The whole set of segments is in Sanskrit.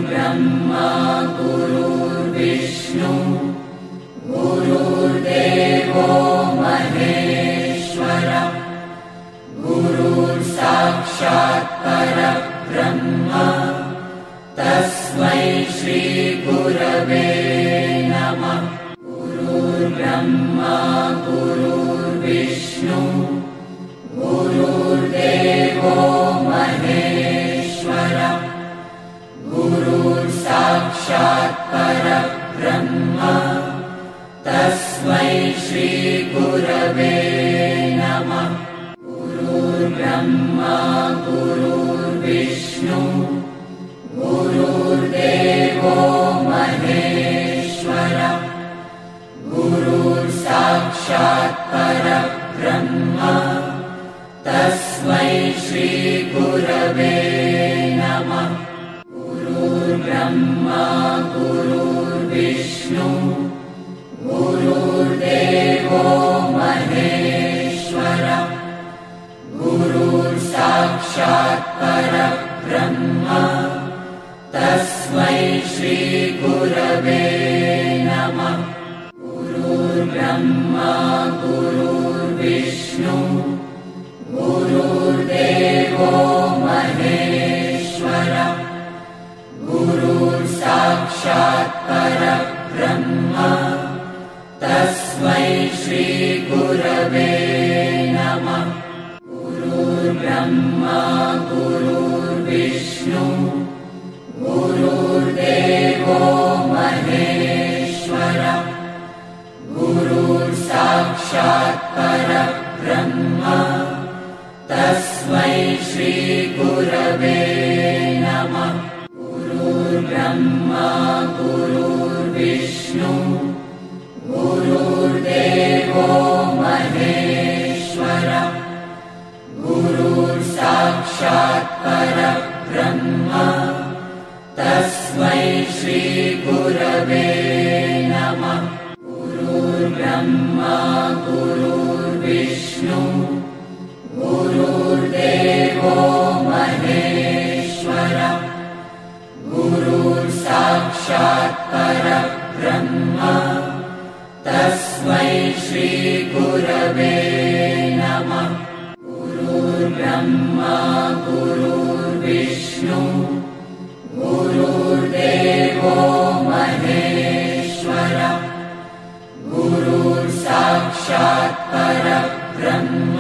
गुरुर्ब्रह्मा गुरुर्विष्णु गुरुर्देवो महेश्वरः गुरुर्साक्षात् परब्रह्म तस्मै श्री गुरवे नमः। गुरुर्ब्रह्मा गुरुर्विष्णु गुरुर्देवो महेश्वरः गुरुर्साक्षात् परब्रह्म तस्मै श्री गुरवे नमः। गुरुर्ब्रह्मा गुरुर्विष्णु गुरुर्देवो महेश्वरः गुरुर्साक्षात् परब्रह्म तस्मै श्री गुरवे नमः। गुरुर्ब्रह्मा गुरुर्विष्णु गुरुर्देवो महेश्वरः गुरुर्साक्षात् परब्रह्म तस्मै श्री गुरवे नमः। गुरुर्ब्रह्मा गुरुर्विष्णु गुरुर्देवो महेश्वरः गुरुर्साक्षात् परब्रह्म तस्मै श्री गुरवे नमः। गुरुर्ब्रह्मा गुरुर्विष्णु गुरुर्देवो महेश्वरः गुरुर्साक्षात् परब्रह्म तस्मै श्री गुरवे नमः। गुरुर्ब्रह्मा गुरुर्विष्णु गुरुर्देवो महेश्वरः गुरुर्साक्षात् परब्रह्म तस्मै श्री गुरवे नमः। गुरुर्ब्रह्मा गुरुर्विष्णु गुरुर्देवो महेश्वरः गुरुर्साक्षात् परब्रह्म तस्मै श्री गुरवे नमः। गुरुर्ब्रह्मा गुरुर्विष्णु गुरुर्देवो महेश्वरः गुरुर्साक्षात् परब्रह्म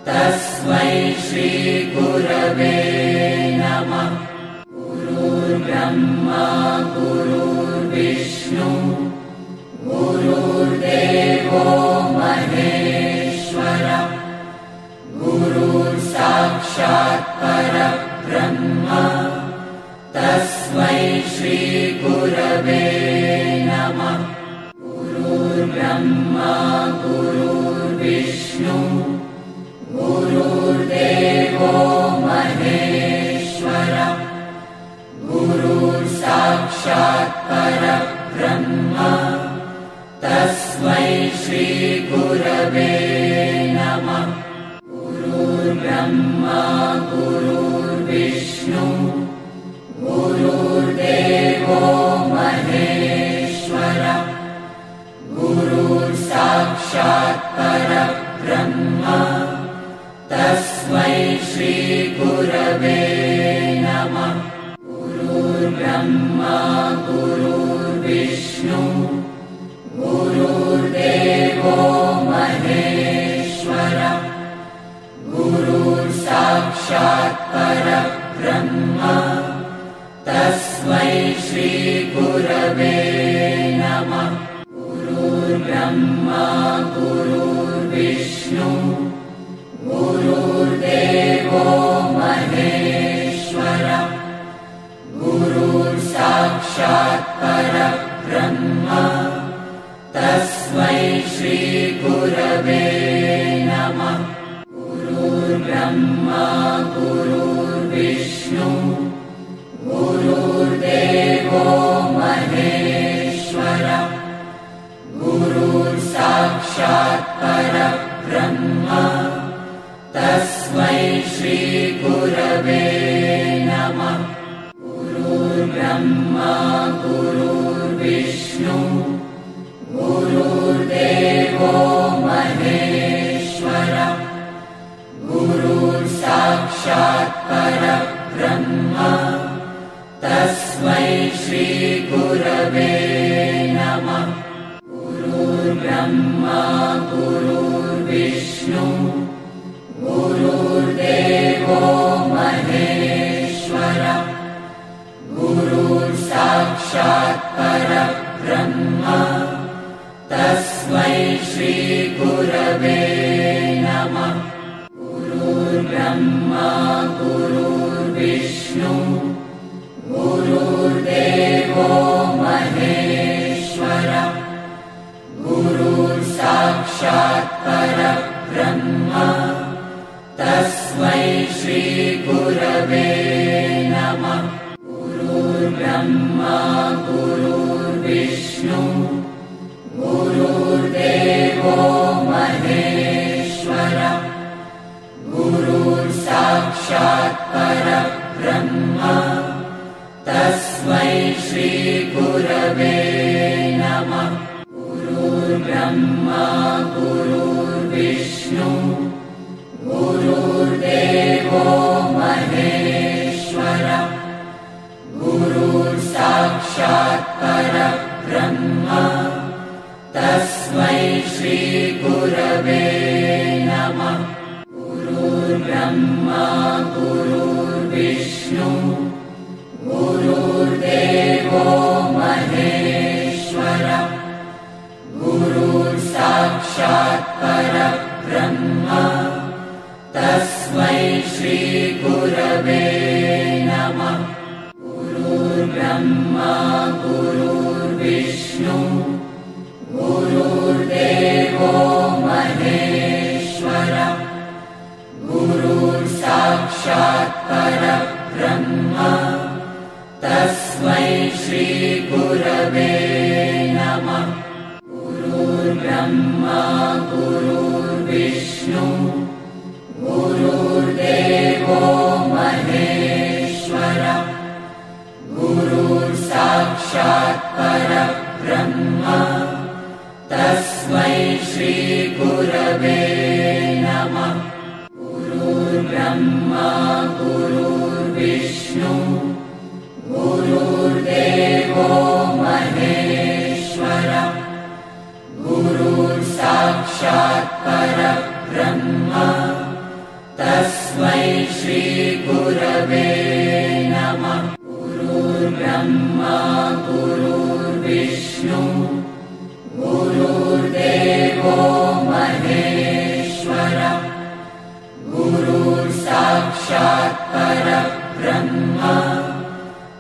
तस्मै श्री गुरवे नमः। गुरुर्ब्रह्मा गुरुर्विष्णु गुरुर्देवो महेश्वरः गुरुर्साक्षात् परब्रह्म तस्मै श्री गुरवे नमः। गुरुर्ब्रह्मा गुरुर्विष्णु गुरुर्देवो महेश्वरः गुरुर्साक्षात् परब्रह्म तस्मै श्री गुरवे नमः। गुरुर्ब्रह्मा गुरुर्विष्णु गुरुर्देवो महेश्वरः गुरुर्साक्षात् परब्रह्म तस्मै श्री गुरवे नमः। गुरुर्ब्रह्मा गुरुर्विष्णु गुरुर्देवो महेश्वरः गुरुर्साक्षात् परब्रह्म तस्मै श्री गुरवे नमः। गुरुर्ब्रह्मा गुरुर्विष्णु गुरुर्देवो महेश्वरः गुरुर्साक्षात् परब्रह्म तस्मै श्री गुरवे नमः। गुरुर्ब्रह्मा गुरुर्विष्णु गुरुर्देवो महेश्वरः गुरुर्साक्षात् परब्रह्म तस्मै श्री गुरवे नमः। गुरुर्ब्रह्मा गुरुर्विष्णु गुरुर्देवो महेश्वरः गुरुर्साक्षात् परब्रह्म तस्मै श्री गुरवे नमः। गुरुर्ब्रह्मा गुरुर्विष्णु गुरुर्देवो महेश्वरः गुरुर्साक्षात् परब्रह्म तस्मै श्री गुरवे नमः। गुरुर्ब्रह्मा गुरुर्विष्णु गुरुर्देवो महेश्वरः गुरुर्साक्षात् परब्रह्म तस्मै श्री गुरवे नमः। गुरुर्ब्रह्मा गुरुर्विष्णु गुरुर्देवो महेश्वरः गुरुर्साक्षात् परब्रह्म तस्मै श्री गुरवे नमः। गुरुर्ब्रह्मा गुरुर्विष्णु गुरुर्देवो महेश्वरः गुरुर्साक्षात् परब्रह्म तस्मै श्री गुरवे नमः। गुरुर्ब्रह्मा गुरुर्विष्णु गुरुर्देवो महेश्वरः गुरुर्साक्षात् परब्रह्म तस्मै श्री गुरवे नमः। गुरुर्ब्रह्मा गुरुर्विष्णु गुरुर्देवो महेश्वरः गुरुर्साक्षात् परब्रह्म तस्मै श्री गुरवे नमः। गुरुर्ब्रह्मा गुरुर्विष्णु गुरुर्देवो महेश्वरः गुरुर्साक्षात् परब्रह्म तस्मै श्री गुरवे नमः। गुरुर्ब्रह्मा गुरुर्विष्णु गुरुर्देवो महेश्वरः गुरुर्साक्षात् परब्रह्म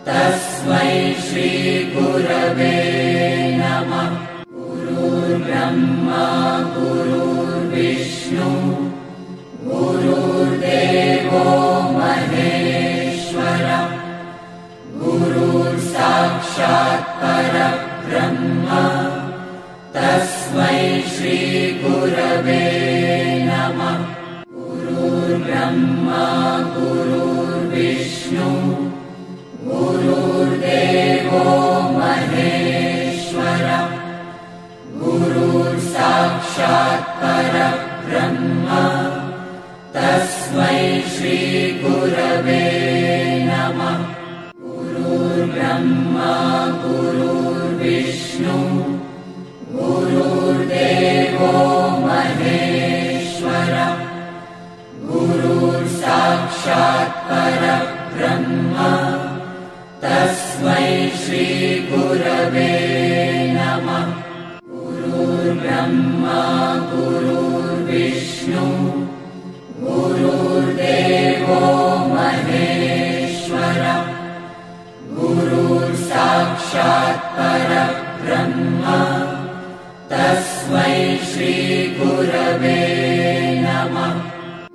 तस्मै श्री गुरवे नमः। गुरुर्ब्रह्मा गुरुर्विष्णु गुरुर्देवो महेश्वरः गुरुर्साक्षात् परब्रह्म तस्मै श्री गुरवे नमः। गुरुर्ब्रह्मा गुरुर्विष्णु गुरुर्देवो महेश्वरः गुरुर्साक्षात् परब्रह्म तस्मै श्री गुरवे नमः। गुरुर्ब्रह्मा गुरुर्विष्णु गुरुर्देवो महेश्वरः गुरुर्साक्षात् परब्रह्म तस्मै श्री गुरवे नमः। गुरुर्ब्रह्मा गुरुर्विष्णु गुरुर्देवो महेश्वरः गुरुर्साक्षात् परब्रह्म तस्मै श्री गुरवे नमः।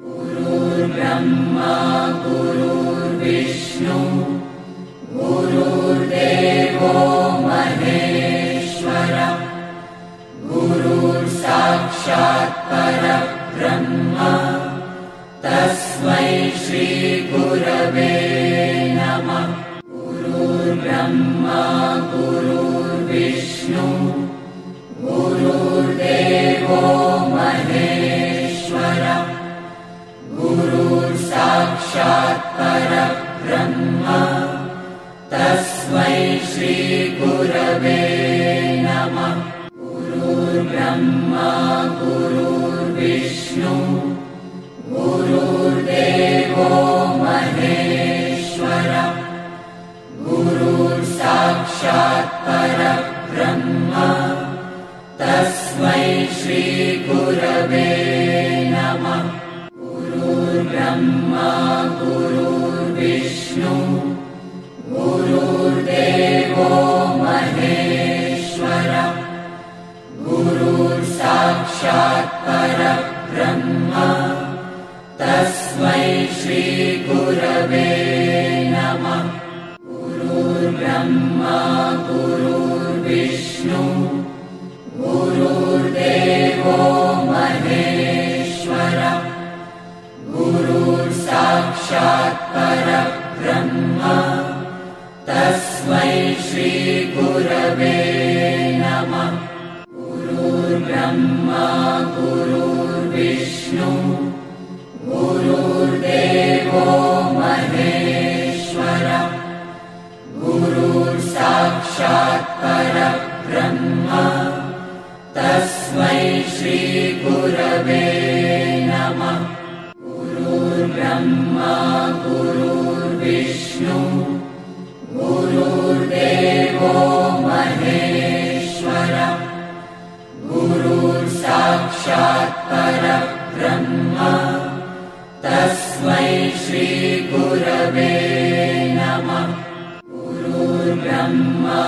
गुरुर्ब्रह्मा गुरुर्विष्णु गुरुर्देवो महेश्वरः गुरुर्साक्षात् परब्रह्म तस्मै श्री गुरवे नमः। गुरुर्ब्रह्मा गुरुर्विष्णु गुरुर्देवो महेश्वरः गुरुर्साक्षात् परब्रह्म तस्मै श्री ब्रह्मा गुरुर्विष्णु गुरुर्देवो महेश्वरः गुरुर्साक्षात् परब्रह्म तस्मै श्रीगुरवे नमः। गुरुर्ब्रह्मा गुरुर्विष्णु गुरुर्देवो महेश्वरः गुरुर्साक्षात् परब्रह्म तस्मै श्रीगुरवे नमः। गुरुर्ब्रह्मा गुरुर्विष्णु गुरुर्देवो महेश्वरः गुरुर्साक्षात् परब्रह्म तस्मै श्रीगुरवे नमः। गुरुर्ब्रह्मा गुरुर्विष्णु गुरुर्देवो महेश्वरः गुरुर्साक्षात् परब्रह्म तस्मै श्रीगुरवे नमः। गुरुर्ब्रह्मा गुरुर्विष्णु गुरुर्देवो महेश्वरः गुरुर्साक्षात् परब्रह्म तस्मै श्रीगुरवे नमः। गुरुर्ब्रह्मा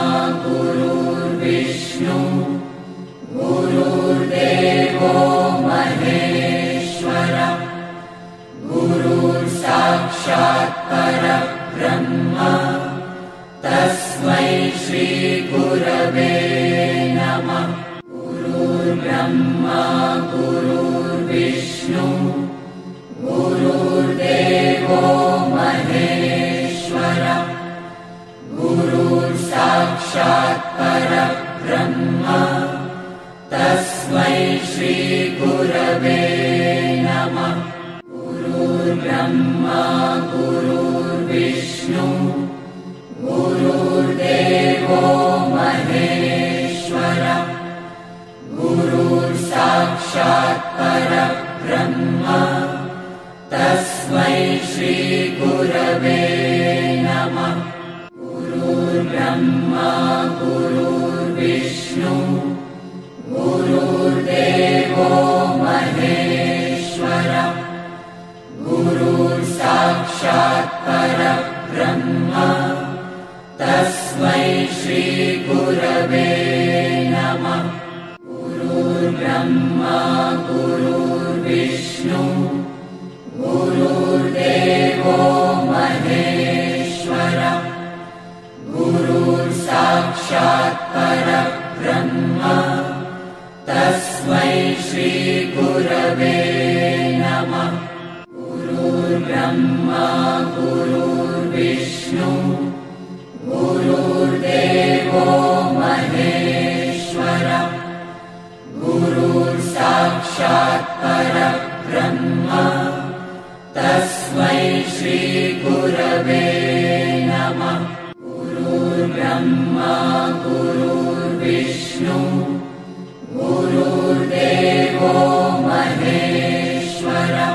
गुरुर्विष्णु गुरुर्देवो महेश्वरः गुरुर्साक्षात् परब्रह्म तस्मै श्रीगुरवे नमः। गुरुर्ब्रह्मा गुरुर्विष्णु गुरुर्देवो महेश्वरः गुरुर्साक्षात् परब्रह्म तस्मै श्रीगुरवे नमः। गुरुर्ब्रह्मा गुरुर्विष्णु गुरुर्देवो महेश्वरः गुरुर्साक्षात् परब्रह्म तस्मै श्रीगुरवे नमः। गुरुर्ब्रह्मा गुरुर्विष्णु गुरुर्देवो महेश्वरः गुरुर्साक्षात् परब्रह्म तस्मै श्रीगुरवे नमः। गुरुर्ब्रह्मा गुरुर्विष्णु गुरुर्देवो महेश्वरः गुरुर्साक्षात् परब्रह्म तस्मै श्रीगुरवे नमः। गुरुर्ब्रह्मा गुरुर्विष्णु गुरुर्देवो महेश्वरः गुरुर्साक्षात् परब्रह्म तस्मै श्रीगुरवे नमः। गुरुर्ब्रह्मा गुरुर्विष्णु गुरुर्देवो महेश्वरः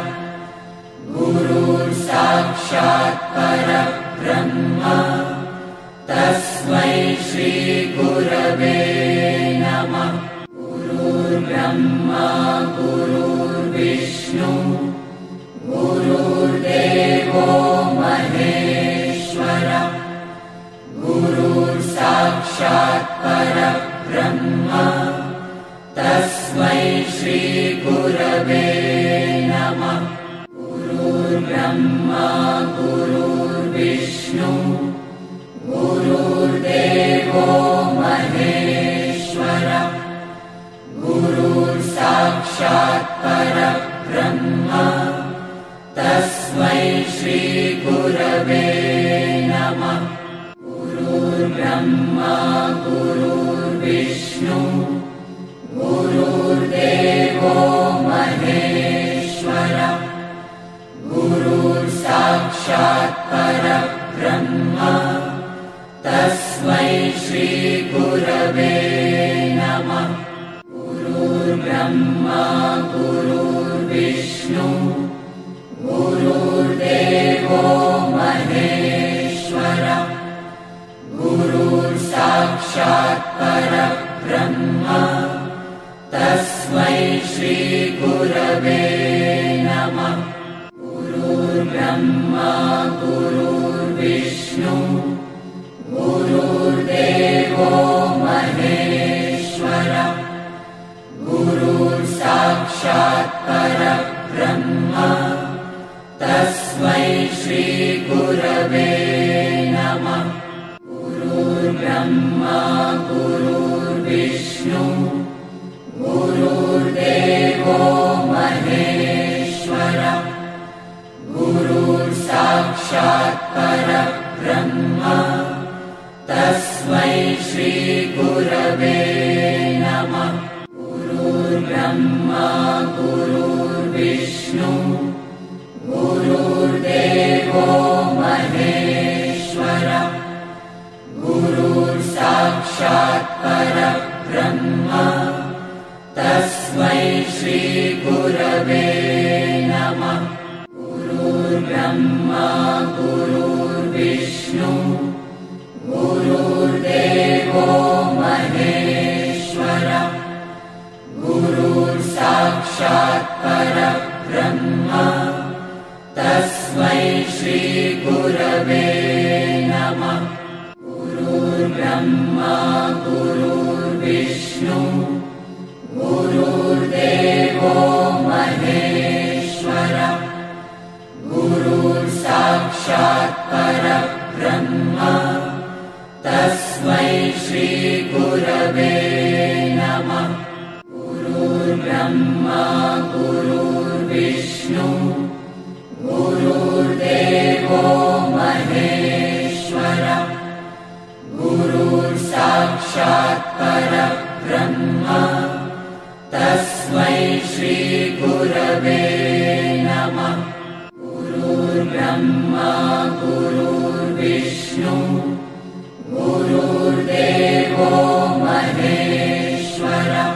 गुरुर्साक्षात् परब्रह्म तस्मै श्रीगुरवे नमः। गुरुर्ब्रह्मा गुरुर्विष्णु गुरुर्देवो महेश्वरः गुरुर्साक्षात् परब्रह्म तस्मै श्रीगुरवे नमः। गुरुर्ब्रह्मा गुरुर्विष्णु गुरुर्देवो महेश्वरः गुरुर्साक्षात् परब्रह्म तस्मै श्रीगुरवे नमः। गुरुर्ब्रह्मा गुरुर्विष्णु गुरुर्देवो महेश्वरः गुरुर्साक्षात् परब्रह्म तस्मै श्री ब्रह्मा गुरुर्विष्णु गुरुर्देवो महेश्वरः गुरुर्साक्षात् परब्रह्म तस्मै श्री गुरवे नमः। गुरुर्ब्रह्मा गुरुर्विष्णु गुरुर्देवो महेश्वरः गुरुर्साक्षात् परब्रह्म तस्मै श्री गुरवे नमः। गुरुर्ब्रह्मा गुरुर्विष्णु गुरुर्देवो महेश्वरः गुरुर्साक्षात् परब्रह्म तस्मै श्री गुरवे नमः। गुरुर्ब्रह्मा गुरुर्विष्णु गुरुर्देवो महेश्वरः गुरुर्साक्षात् परब्रह्म तस्मै श्री गुरवे नमः। गुरुर्ब्रह्मा गुरुर्विष्णु गुरुर्देवो महेश्वरः गुरुर्साक्षात् परब्रह्म तस्मै श्री गुरवे नमः। गुरुर्ब्रह्मा गुरुर्विष्णु गुरुर्देवो महेश्वरः गुरुर्साक्षात् परब्रह्म तस्मै श्री गुरवे नमः। गुरुर्ब्रह्मा गुरुर्विष्णु गुरुर्देवो महेश्वरः गुरुर्साक्षात् परब्रह्म तस्मै श्री गुरवे नमः। गुरुर्ब्रह्मा गुरुर्विष्णु गुरुर्देवो महेश्वरः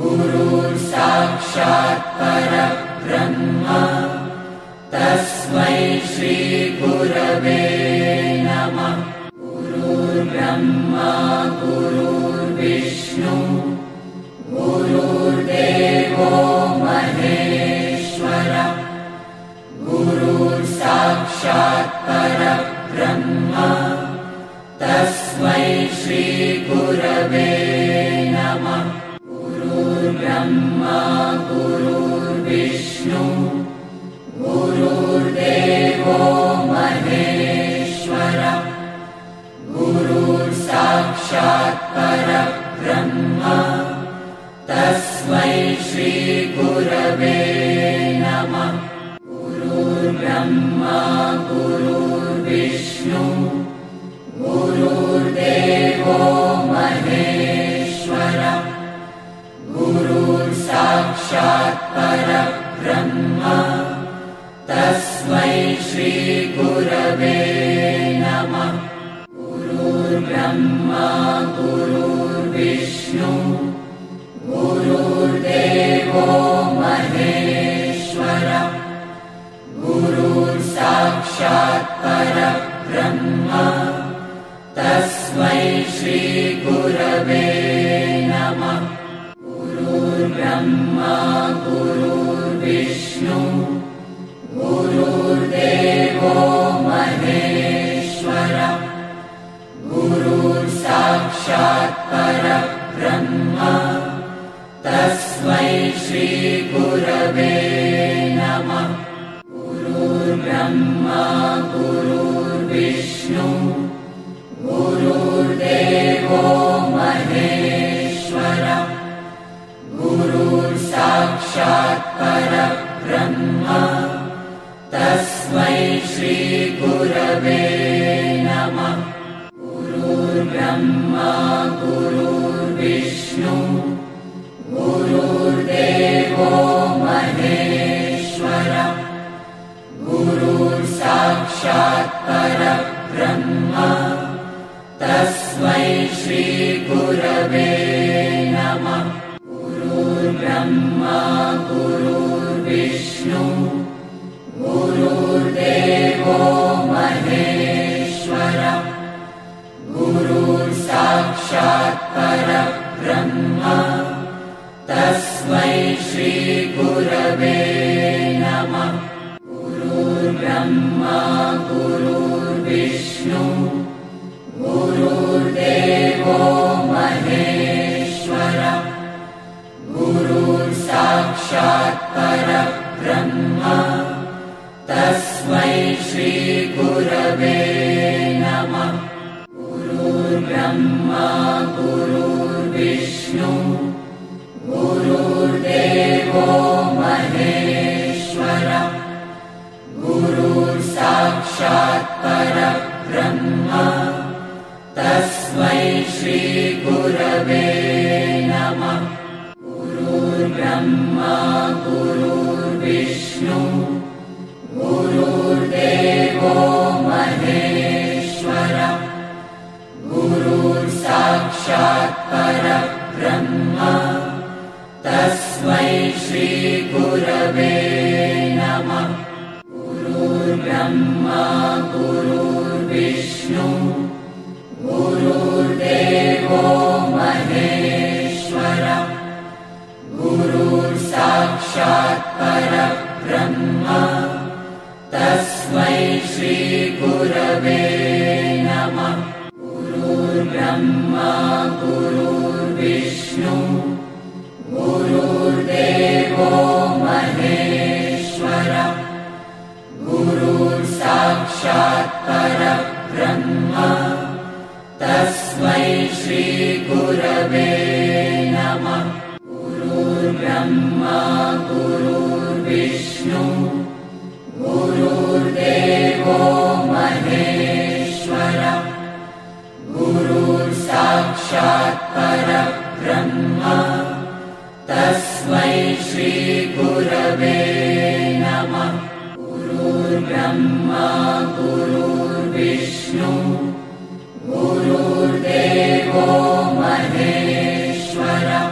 गुरुर्साक्षात् परब्रह्म तस्मै श्री गुरवे नमः। गुरुर्ब्रह्मा गुरुर्विष्णु गुरुर्देवो महेश्वरः गुरुर्साक्षात् परब्रह्म तस्मै श्री गुरवे नमः। गुरुर्ब्रह्मा गुरुर्विष्णु गुरुर्देवो महेश्वरः गुरुर्साक्षात् परब्रह्म तस्मै श्री गुरवे नमः। गुरुर्ब्रह्मा गुरुर्विष्णु गुरुर्देवो महेश्वरः गुरुर्साक्षात् परब्रह्म तस्मै श्री गुरवे नमः। गुरुर्ब्रह्मा गुरुर्विष्णु गुरुर्देवो महेश्वरः गुरुर्साक्षात् परब्रह्म तस्मै श्री गुरवे नमः। गुरुर्ब्रह्मा गुरुर्विष्णु गुरुर्देवो महेश्वरः गुरुर्साक्षात् परब्रह्म तस्मै श्री गुरवे नमः। गुरुर्ब्रह्मा गुरुर्विष्णु गुरुर्देवो महेश्वरः गुरुर्साक्षात् परब्रह्म तस्मै श्री गुरवे नमः। गुरुर्ब्रह्मा गुरुर्विष्णु गुरुर्देवो महेश्वरः गुरुर्साक्षात् परब्रह्म ब्रह्मा गुरुर्विष्णु गुरुर्देवो महेश्वरः गुरुर्साक्षात् परब्रह्म तस्मै श्री गुरवे नमः। गुरुर्ब्रह्मा गुरुर्विष्णु गुरुर्देवो महेश्वरः गुरुर्साक्षात् परब्रह्म तस्मै श्री गुरवे नमः। गुरुर्ब्रह्मा गुरुर्विष्णु गुरुर्देवो महेश्वरः गुरुर्साक्षात् परब्रह्म तस्मै श्री गुरवे नमः। गुरुर्ब्रह्मा गुरुर्विष्णु गुरुर्देवो महेश्वरः गुरुर्साक्षात् परब्रह्म तस्मै श्री गुरवे नमः। गुरुर्ब्रह्मा गुरुर्विष्णु गुरुर्देवो महेश्वरः गुरुर्साक्षात् परब्रह्म तस्मै श्री गुरवे नमः। गुरुर्ब्रह्मा गुरुर्विष्णु गुरुर्देवो महेश्वरः गुरुर्साक्षात् परब्रह्म तस्मै श्री गुरवे नमः। गुरुर्ब्रह्मा गुरुर्विष्णु गुरुर्देवो महेश्वरः गुरुर्साक्षात् परब्रह्म तस्मै श्री गुरवे नमः। गुरुर्ब्रह्मा गुरुर्विष्णु गुरुर्देवो महेश्वरः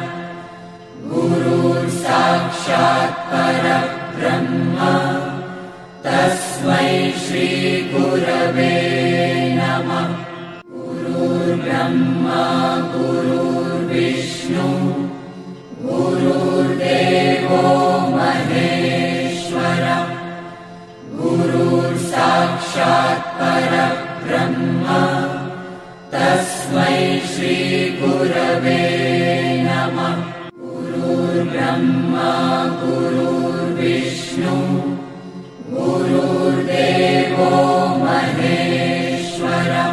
गुरुर्साक्षात् परब्रह्म तस्मै श्री गुरवे नमः। गुरुर्ब्रह्मा गुरुर्विष्णु गुरुर्देवो महेश्वरः गुरुर्साक्षात् परब्रह्म तस्मै श्री गुरवे नमः। गुरुर्ब्रह्मा गुरुर्विष्णु गुरुर्देवो महेश्वरः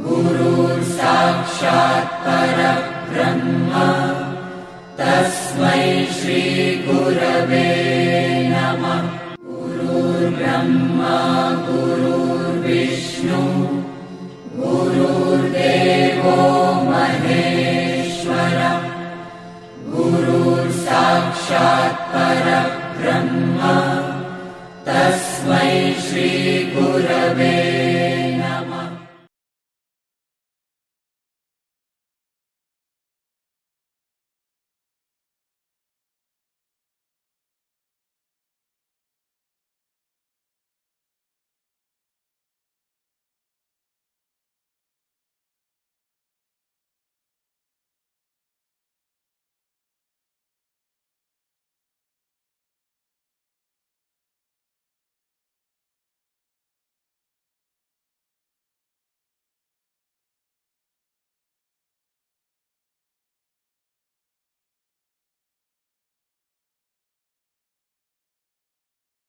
गुरुर्साक्षात् परब्रह्म तस्मै श्री गुरवे नमः। गुरुर्ब्रह्मा गुरुर्विष्णु गुरुर्देवो महेश्वरः गुरुर्साक्षात् परब्रह्म